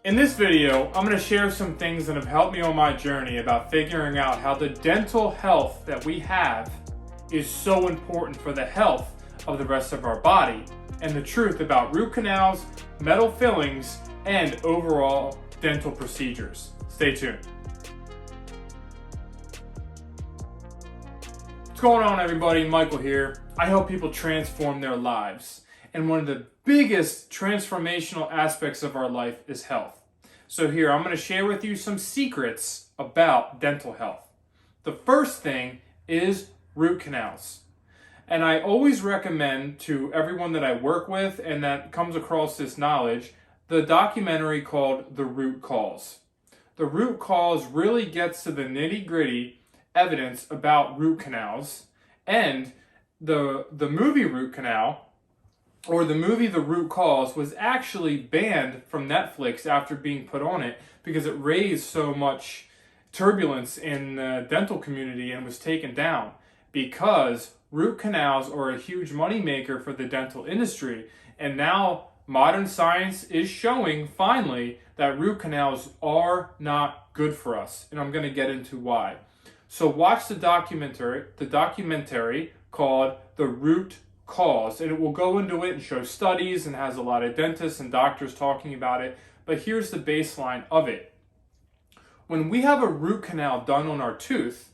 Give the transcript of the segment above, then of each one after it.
In this video, I'm going to share some things that have helped me on my journey about figuring out how the dental health that we have is so important for the health of the rest of our body, and the truth about root canals, metal fillings, and overall dental procedures. Stay tuned. What's going on, everybody? Michael here. I help people transform their lives. And one of the biggest transformational aspects of our life is health. So here, I'm going to share with you some secrets about dental health. The first thing is root canals. And I always recommend to everyone that I work with and that comes across this knowledge, the documentary called The Root Cause. The Root Cause really gets to the nitty-gritty evidence about root canals, and the movie Root Canal, or the movie The Root Cause, was actually banned from Netflix after being put on it because it raised so much turbulence in the dental community and was taken down because root canals are a huge moneymaker for the dental industry. And now modern science is showing finally that root canals are not good for us. And I'm going to get into why. So watch the documentary called The Root Cause, and it will go into it and show studies and has a lot of dentists and doctors talking about it. But here's the baseline of it. When we have a root canal done on our tooth,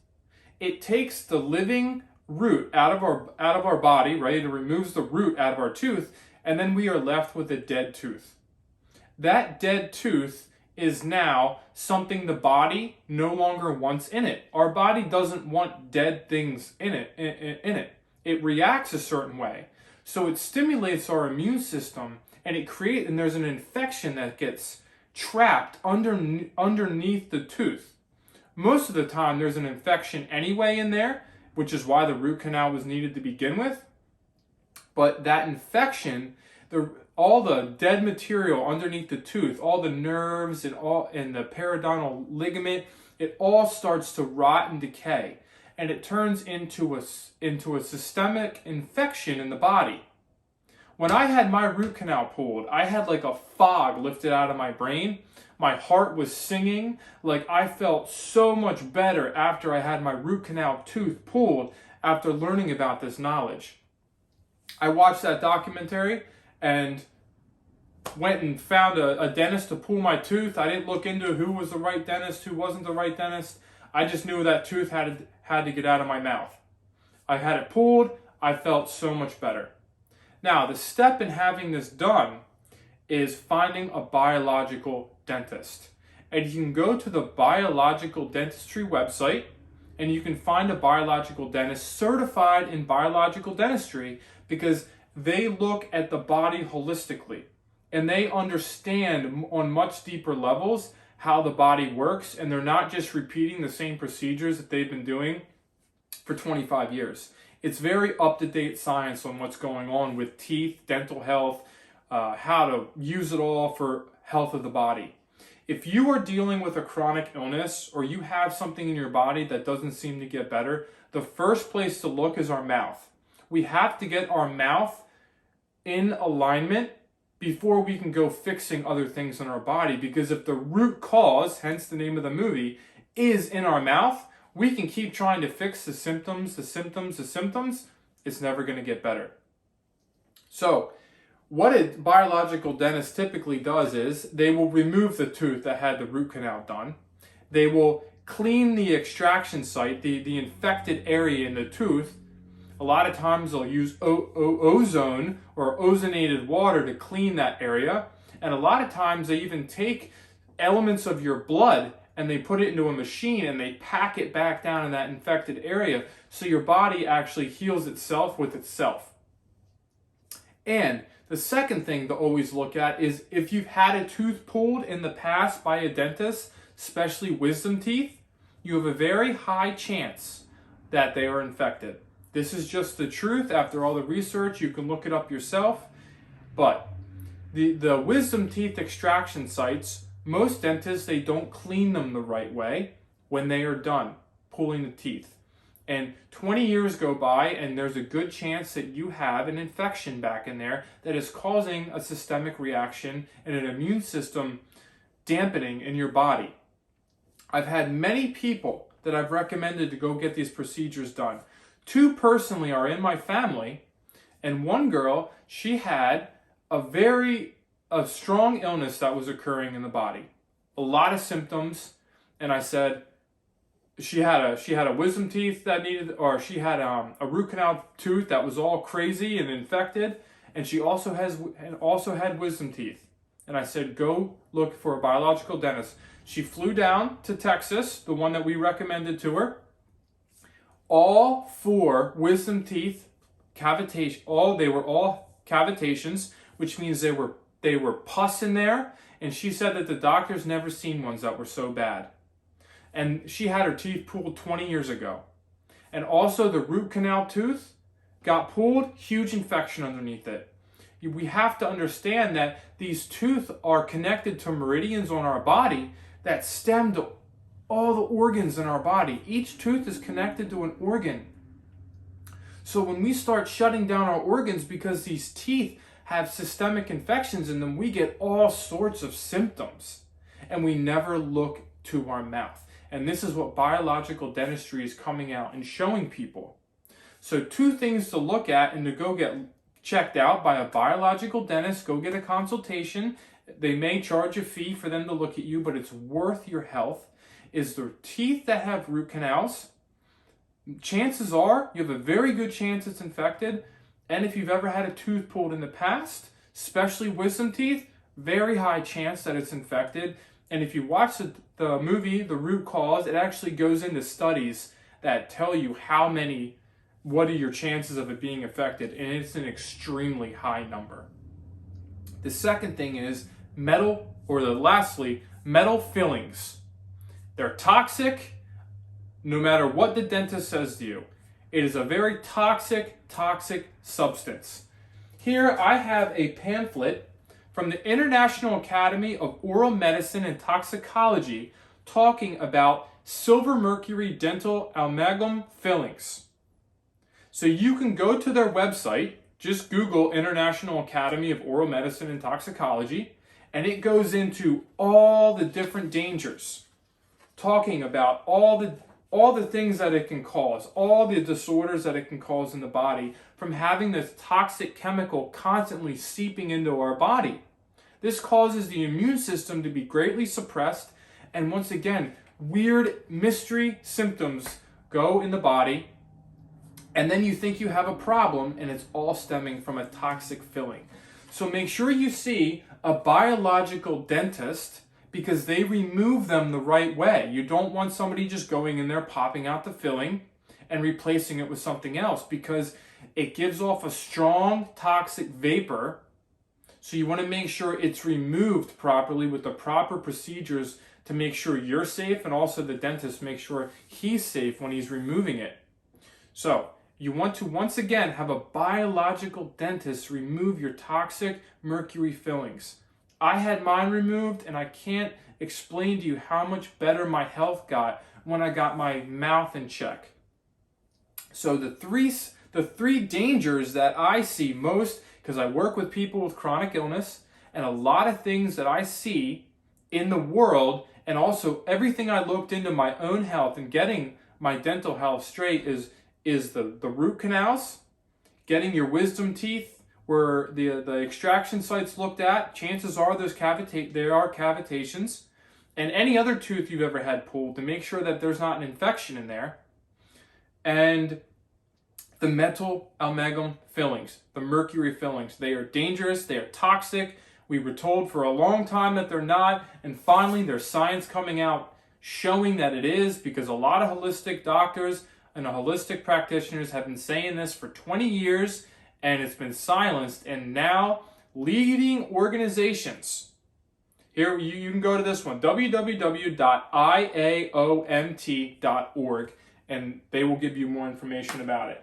it takes the living root out of our body, right? It removes the root out of our tooth, and then we are left with a dead tooth. That dead tooth is now something the body no longer wants in it. Our body doesn't want dead things in it. It reacts a certain way. So it stimulates our immune system, and and there's an infection that gets trapped underneath the tooth. Most of the time there's an infection anyway in there, which is why the root canal was needed to begin with. But that infection, all the dead material underneath the tooth, all the nerves and the periodontal ligament, it all starts to rot and decay. And it turns into a systemic infection in the body. When I had my root canal pulled, I had like a fog lifted out of my brain. My heart was singing. Like, I felt so much better after I had my root canal tooth pulled after learning about this knowledge. I watched that documentary and went and found a dentist to pull my tooth. I didn't look into who was the right dentist, who wasn't the right dentist. I just knew that tooth had to get out of my mouth. I had it pulled. I felt so much better. Now, the step in having this done is finding a biological dentist. And you can go to the biological dentistry website, and you can find a biological dentist certified in biological dentistry, because they look at the body holistically and they understand on much deeper levels how the body works, and they're not just repeating the same procedures that they've been doing for 25 years. It's very up-to-date science on what's going on with teeth, dental health, how to use it all for health of the body. If you are dealing with a chronic illness, or you have something in your body that doesn't seem to get better, the first place to look is our mouth. We have to get our mouth in alignment before we can go fixing other things in our body. Because if the root cause, hence the name of the movie, is in our mouth, we can keep trying to fix the symptoms. It's never going to get better. So what a biological dentist typically does is they will remove the tooth that had the root canal done. They will clean the extraction site, the infected area in the tooth. A lot of times they'll use ozone or ozonated water to clean that area. And a lot of times they even take elements of your blood and they put it into a machine and they pack it back down in that infected area, so your body actually heals itself with itself. And the second thing to always look at is if you've had a tooth pulled in the past by a dentist, especially wisdom teeth, you have a very high chance that they are infected. This is just the truth. After all the research, you can look it up yourself. But the wisdom teeth extraction sites, most dentists, they don't clean them the right way when they are done pulling the teeth. And 20 years go by, and there's a good chance that you have an infection back in there that is causing a systemic reaction and an immune system dampening in your body. I've had many people that I've recommended to go get these procedures done. 2 personally are in my family, and one girl, she had a strong illness that was occurring in the body. A lot of symptoms, and I said she had a wisdom teeth that needed, or she had a root canal tooth that was all crazy and infected, and she also had wisdom teeth. And I said, go look for a biological dentist. She flew down to Texas, the one that we recommended to her. All 4 wisdom teeth cavitation, they were all cavitations, which means they were pus in there. And she said that the doctors never seen ones that were so bad. And she had her teeth pulled 20 years ago. And also the root canal tooth got pulled, huge infection underneath it. We have to understand that these teeth are connected to meridians on our body that stem to all the organs in our body. Each tooth is connected to an organ. So when we start shutting down our organs because these teeth have systemic infections in them, we get all sorts of symptoms, and we never look to our mouth. And this is what biological dentistry is coming out and showing people. So 2 things to look at and to go get checked out by a biological dentist. Go get a consultation. They may charge a fee for them to look at you, but it's worth your health. Is the teeth that have root canals. Chances are you have a very good chance it's infected. And if you've ever had a tooth pulled in the past, especially wisdom teeth, very high chance that it's infected. And if you watch the movie, The Root Cause, it actually goes into studies that tell you what are your chances of it being affected, and it's an extremely high number. The second thing is metal fillings. They're toxic no matter what the dentist says to you. It is a very toxic substance. Here I have a pamphlet from the International Academy of Oral Medicine and Toxicology talking about silver mercury dental amalgam fillings. So you can go to their website, just Google International Academy of Oral Medicine and Toxicology, and it goes into all the different dangers, talking about all the things that it can cause, all the disorders that it can cause in the body from having this toxic chemical constantly seeping into our body. This causes the immune system to be greatly suppressed, and once again, weird mystery symptoms go in the body, and then you think you have a problem, and it's all stemming from a toxic filling. So make sure you see a biological dentist because they remove them the right way. You don't want somebody just going in there, popping out the filling and replacing it with something else because it gives off a strong toxic vapor. So you want to make sure it's removed properly with the proper procedures to make sure you're safe, and also the dentist makes sure he's safe when he's removing it. So you want to, once again, have a biological dentist remove your toxic mercury fillings. I had mine removed, and I can't explain to you how much better my health got when I got my mouth in check. So the three dangers that I see most, because I work with people with chronic illness, and a lot of things that I see in the world, and also everything I looked into my own health and getting my dental health straight is the root canals, getting your wisdom teeth where the extraction sites looked at. Chances are there are cavitations, and any other tooth you've ever had pulled to make sure that there's not an infection in there. And the metal amalgam fillings, the mercury fillings, they are dangerous, they are toxic. We were told for a long time that they're not, and finally there's science coming out showing that it is, because a lot of holistic doctors and holistic practitioners have been saying this for 20 years, and it's been silenced. And now leading organizations, here you can go to this one, www.iaomt.org, and they will give you more information about it.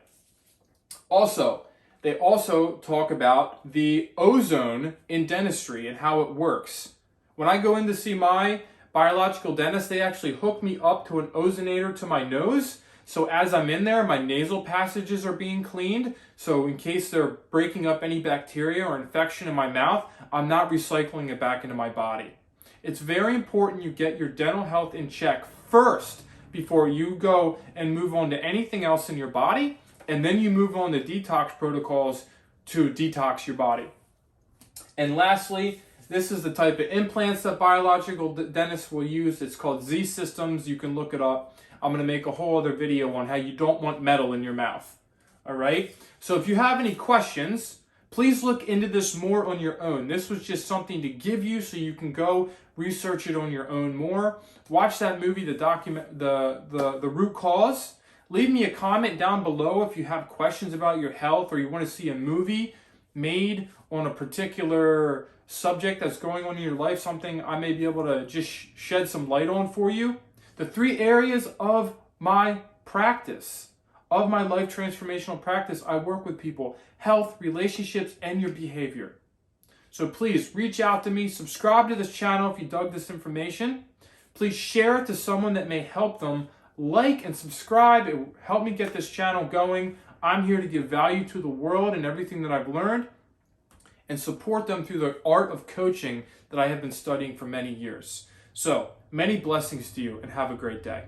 Also, they also talk about the ozone in dentistry and how it works. When I go in to see my biological dentist, they actually hook me up to an ozonator to my nose. So as I'm in there, my nasal passages are being cleaned. So in case they're breaking up any bacteria or infection in my mouth, I'm not recycling it back into my body. It's very important you get your dental health in check first before you go and move on to anything else in your body, and then you move on to detox protocols to detox your body. And lastly, this is the type of implants that biological dentists will use. It's called Z systems. You can look it up. I'm going to make a whole other video on how you don't want metal in your mouth. All right? So if you have any questions, please look into this more on your own. This was just something to give you so you can go research it on your own more. Watch that movie, the root cause. Leave me a comment down below if you have questions about your health or you want to see a movie made on a particular subject that's going on in your life, something I may be able to just shed some light on for you. The 3 areas of my practice, of my life transformational practice, I work with people: health, relationships, and your behavior. So please reach out to me, subscribe to this channel if you dug this information. Please share it to someone that may help them. Like and subscribe. It will help me get this channel going. I'm here to give value to the world and everything that I've learned, and support them through the art of coaching that I have been studying for many years. So, many blessings to you, and have a great day.